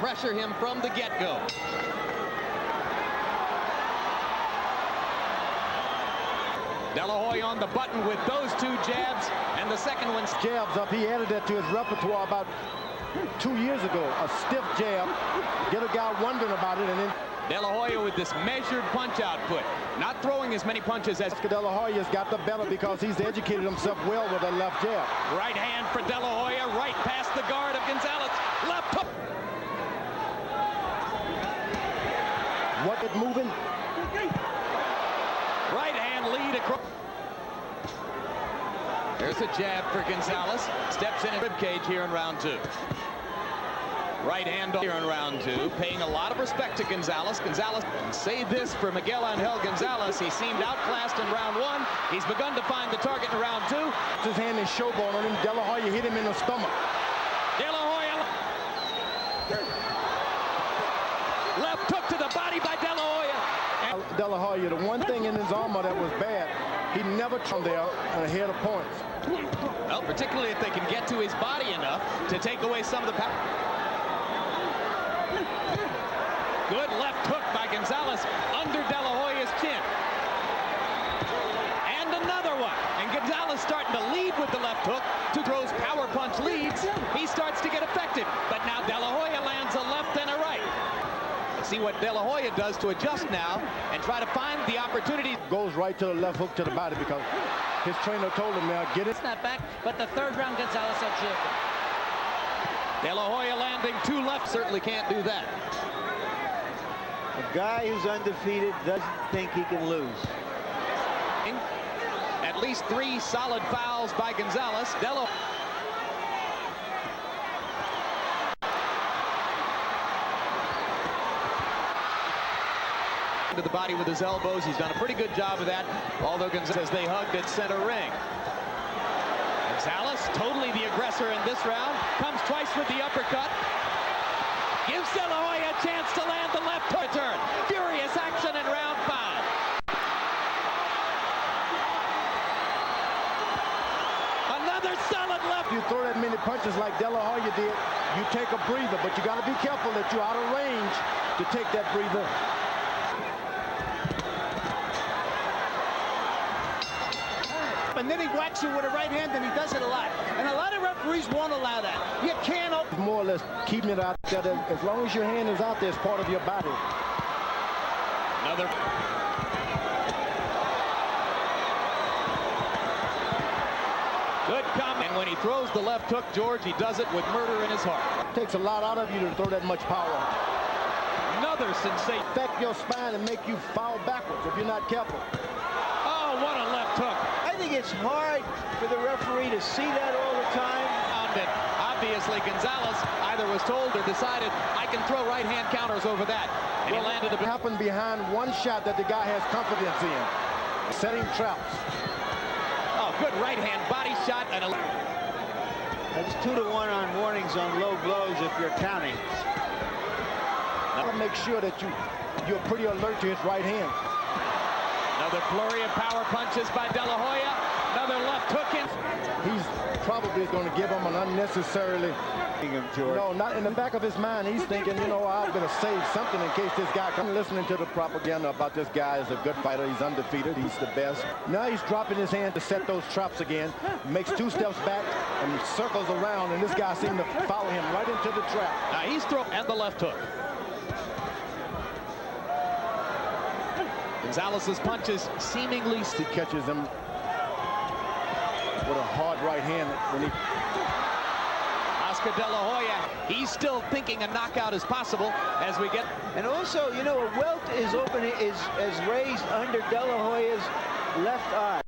pressure him from the get-go. De La Hoya on the button with those two jabs, and the second one's jabs up. He added that to his repertoire about 2 years ago. A stiff jab, get a guy wondering about it, and then De La Hoya with this measured punch output, not throwing as many punches as De La Hoya's got the better because he's educated himself well with a left jab. Right hand for De La Hoya, right past the guard of Gonzalez. Left hook. What it moving? Right hand lead across. There's a jab for Gonzalez. Steps in a rib cage here in round two. Right hand here in round two, paying a lot of respect to Gonzalez. Gonzalez, say this for Miguel Angel Gonzalez. He seemed outclassed in round one. He's begun to find the target in round two. His hand is showboat on him. De La Hoya hit him in the stomach. De La Hoya. Left hook to the body by De La Hoya. De La Hoya, the one thing in his armor that was bad, he never turned there ahead of points. Well, particularly if they can get to his body enough to take away some of the power. Good left hook by Gonzalez under De La Hoya's chin. And another one. And Gonzalez starting to lead with the left hook. Two throws power punch leads. He starts to get effective. But now De La Hoya lands a left and a right. Let's see what De La Hoya does to adjust now and try to find the opportunity. Goes right to the left hook to the body because his trainer told him now, get it. Snap back, but the third round Gonzalez achieved. De La Hoya landing two left certainly can't do that. A guy who's undefeated doesn't think he can lose. At least three solid fouls by Gonzalez. De La to the body with his elbows. He's done a pretty good job of that, although Gonzalez, they hugged at center ring. Gonzalez, totally the aggressor in this round, comes twice with the uppercut. Gives De La Hoya a chance to land the left hook turn. Furious action in round 5. Another solid left. You throw that many punches like De La Hoya did, you take a breather, but you got to be careful that you're out of range to take that breather. And then he whacks you with a right hand, and he does it a lot. And a lot of referees won't allow that. You can't open. More or less keeping it out there. As long as your hand is out there, it's part of your body. Another. Good comment. And when he throws the left hook, George, he does it with murder in his heart. It takes a lot out of you to throw that much power. Another sensation. Affect your spine and make you fall backwards if you're not careful. Oh, what a left hook. I think it's hard for the referee to see that all the time. Obviously, Gonzalez either was told or decided, I can throw right-hand counters over that. And he landed a bit. Happened behind one shot that the guy has confidence in. Setting traps. Oh, good right-hand body shot. And That's 2-1 on warnings on low blows if you're counting. Gotta make sure that you're pretty alert to his right hand. Another flurry of power punches by De La Hoya. Another left hook in. He's probably going to give him an unnecessarily. No, not in the back of his mind. He's thinking, you know, I'm going to save something in case this guy comes. Listening to the propaganda about this guy is a good fighter. He's undefeated. He's the best. Now he's dropping his hand to set those traps again. Makes 2 steps back and circles around. And this guy seemed to follow him right into the trap. Now he's throwing and the left hook. Gonzalez's punches seemingly. He catches him with a hard right hand when he. Oscar De La Hoya, he's still thinking a knockout is possible as we get. And also, you know, a welt is raised under De La Hoya's left eye.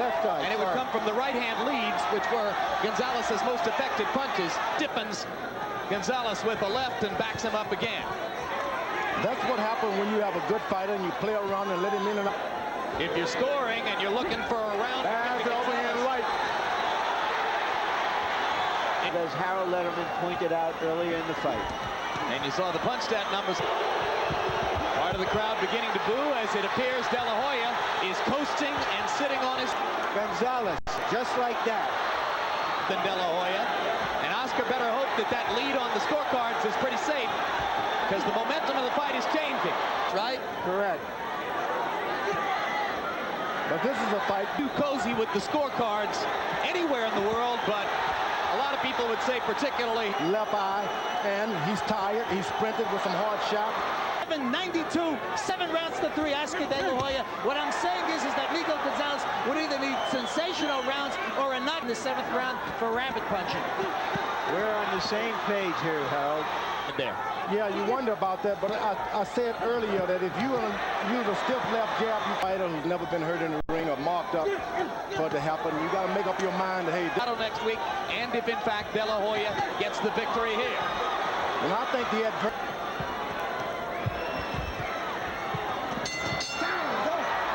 Left eye. And it would come from the right hand leads, which were Gonzalez's most effective punches. Stiffens Gonzalez with the left and backs him up again. That's what happened when you have a good fighter and you play around and let him in and out. If you're scoring and you're looking for a round. That's the overhand right. As Harold Letterman pointed out earlier in the fight. And you saw the punch stat numbers. Part of the crowd beginning to boo as it appears De La Hoya is coasting and sitting on his. Gonzalez, just like that. Than De La Hoya. And Oscar better hope that that lead on the scorecards is pretty safe. because the momentum of the fight is changing. Right? Correct. But this is a fight. Too cozy with the scorecards anywhere in the world, but a lot of people would say particularly Left eye, and he's tired. He sprinted with some hard shots. 92, 7 rounds to 3, Oscar De La Hoya. What I'm saying is that Miguel Gonzalez would either need sensational rounds or a knock in the 7th round for rabbit punching. We're on the same page here, Harold. there. Yeah, you wonder about that, but I said earlier that if you use a stiff left jab, you fighter who's never been hurt in the ring or marked up for it to happen. You got to make up your mind that, hey, Battle next week, and if in fact De La Hoya gets the victory here. and I think the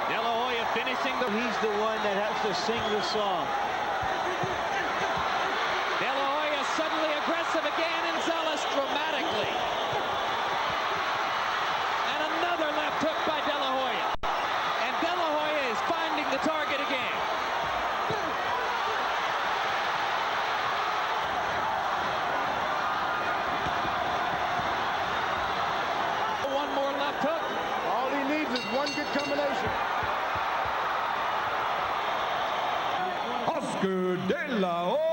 De La Hoya finishing the... He's the one that has to sing the song. De La Hoya suddenly aggressive again, and Gonzalez dramatically. And another left hook by De La Hoya. And De La Hoya is finding the target again. One more left hook. all he needs is one good combination. Oscar De La Hoya.